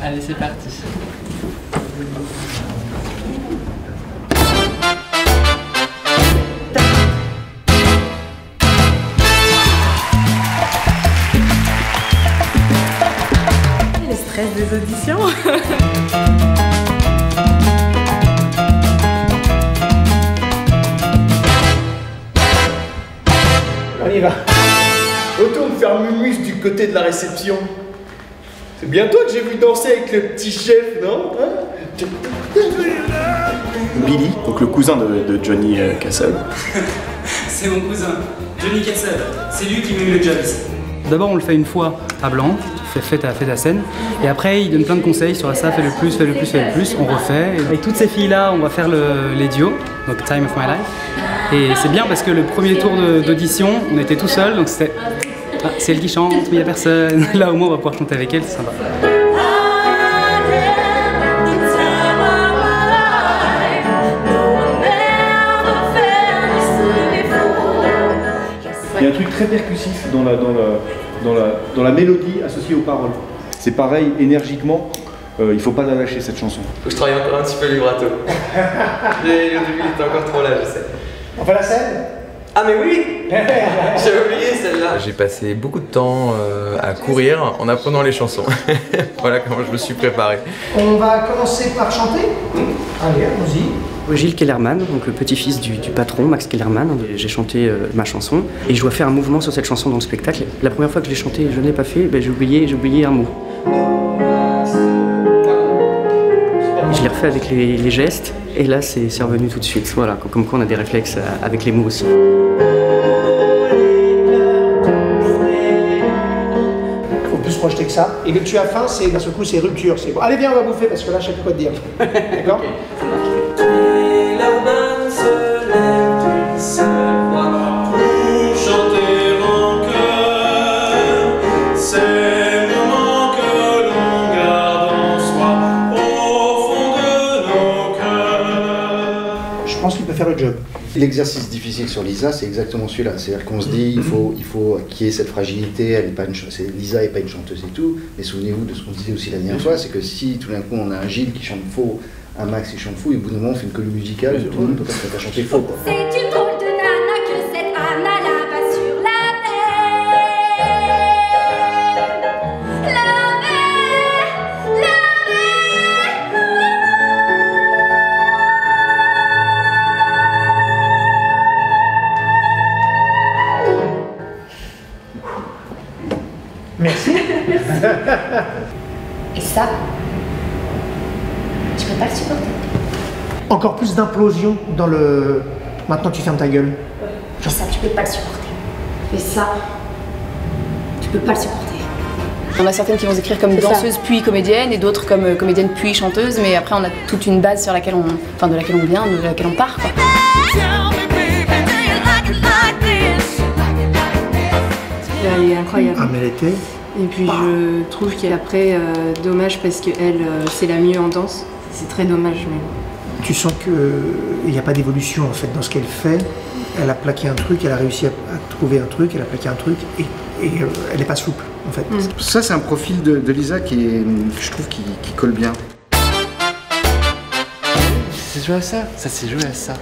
Allez, c'est parti. Le stress des auditions. On y va. Retourne faire mumus du côté de la réception. C'est bien toi que j'ai vu danser avec le petit chef, non hein? Billy, donc le cousin de Johnny Castle. C'est mon cousin, Johnny Castle. C'est lui qui met le job ici. D'abord on le fait une fois à blanc, fait ta scène, et après il donne plein de conseils sur ça, fais le plus, fais le plus, fais le plus, on refait. Et avec toutes ces filles-là, on va faire les duos, donc Time of My Life. Et c'est bien parce que le premier tour d'audition, on était tout seul, donc c'était ah, c'est elle qui chante, mais il n'y a personne. Là au moins on va pouvoir chanter avec elle, c'est sympa. Il y a un truc très percussif dans la mélodie associée aux paroles. C'est pareil, énergiquement, il faut pas la lâcher cette chanson. Faut que je travaille encore un petit peu le vibrato. Le début il était encore trop là, je sais. On fait la scène? Ah mais oui. J'avais oublié celle-là. J'ai passé beaucoup de temps à courir en apprenant les chansons. Voilà comment je me suis préparé. On va commencer par chanter. Allez, allons-y. Gilles Kellerman, donc le petit-fils du patron, Max Kellerman, j'ai chanté ma chanson et je dois faire un mouvement sur cette chanson dans le spectacle. La première fois que je l'ai chantée, je ne l'ai pas fait, ben, j'ai oublié un mot. Je l'ai refait avec les gestes et là c'est revenu tout de suite. Voilà, comme quoi on a des réflexes avec les mots aussi. Faut plus se projeter que ça. Et le tu as faim, c'est d'un seul coup c'est rupture. C'est bon. Allez viens, on va bouffer parce que là je sais plus quoi te dire. D'accord? Je pense qu'il peut faire le job. L'exercice difficile sur Lisa, c'est exactement celui-là. C'est-à-dire qu'on se dit, il faut qu'il y ait cette fragilité. Elle est pas Lisa n'est pas une chanteuse et tout. Mais souvenez-vous de ce qu'on disait aussi la dernière fois, c'est que si tout d'un coup on a un Gilles qui chante faux, un Max qui chante faux, et au bout d'un moment on fait une colline musicale, tout le monde peut pas chanter faux. Quoi. C'est une drôle de nana que cette Anna là-bas sur la Merci. Et ça, tu peux pas le supporter. Encore plus d'implosion dans le... Maintenant tu fermes ta gueule. Et ça, tu peux pas le supporter. Et ça, tu peux pas le supporter. Il y en a certaines qui vont s'écrire comme danseuse puis comédienne et d'autres comme comédienne puis chanteuse, mais après on a toute une base sur laquelle de laquelle on vient, de laquelle on part, quoi. Elle est incroyable. Ah mais elle était... Et puis je trouve qu'après, dommage parce qu'elle, c'est la mieux en danse. C'est très dommage. Mais... Tu sens qu'il n'y a pas d'évolution en fait dans ce qu'elle fait. Elle a plaqué un truc, elle a réussi à trouver un truc, elle a plaqué un truc et elle n'est pas souple en fait. Ça c'est un profil de Lisa que je trouve qui colle bien. C'est joué à ça, ça s'est joué à ça.